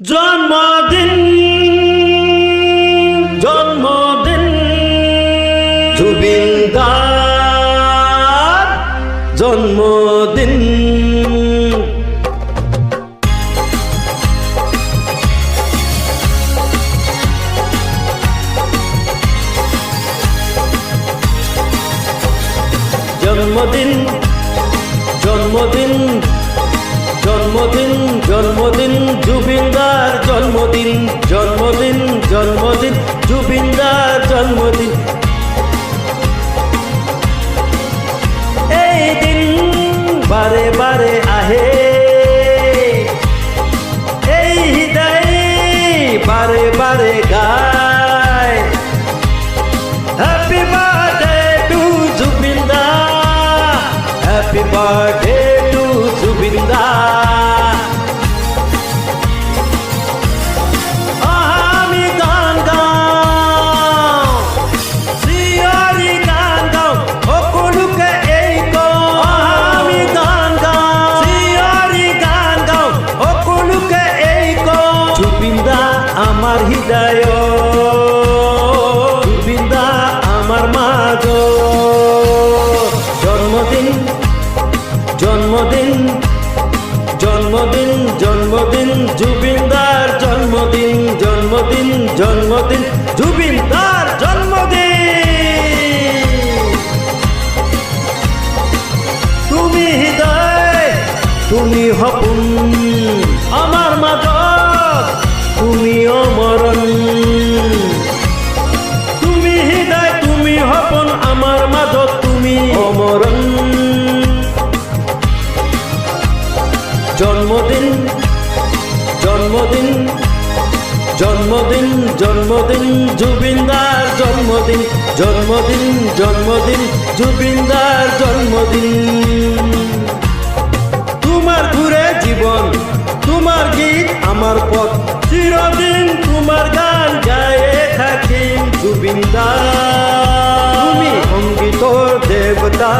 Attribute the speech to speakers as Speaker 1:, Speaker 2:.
Speaker 1: জন্মদিন জন্মদিন জুবিনদার জন্মদিন। জন্মদিন জন্মদিন জন্মদিন জন্মদিন জুবিনদার জন্মদিন জন্মদিন জন্মদিন জুবিনদার জন্মদিন। এই দিন বারে বারে আহে, এই হৃদয় বারে বারে গায়। হ্যাপি বার্থডে টু জুবিনদার, হ্যাপি বার্থডে টু জুবিনদার। আমি গান গাও, সিয়ারি গান গাও, সকলোকে এই কওঁ। আমি গান গাও, সিয়ারি গান গাও, সকলোকে এই কওঁ। জুবিনদা আমাৰ হৃদয়, জুবিনদা আমাৰ মাজ। জন্মদিন জন্মদিন জন্মদিন জন্মদিন জুবিনদার জন্মদিন জন্মদিন জন্মদিন জুবিনদার জন্মদিন। তুমি হৃদয়, তুমি সপোন আমাৰ মাজত, তুমি অমৰণ। তুমি হৃদয়, তুমি সপোন আমাৰ মাজত, তুমি অমৰণ। জন্মদিন জন্মদিন জন্মদিন জন্মদিন জুবিনদার জন্মদিন জন্মদিন জন্মদিন জুবিনদার জন্মদিন। তোমার ঘুরে জীবন, তোমার গীত আমার পথ, চিরদিন তোমার গান গায়ে থাকিম জুবিনদার। তুমি সংগীতৰ দেৱতা।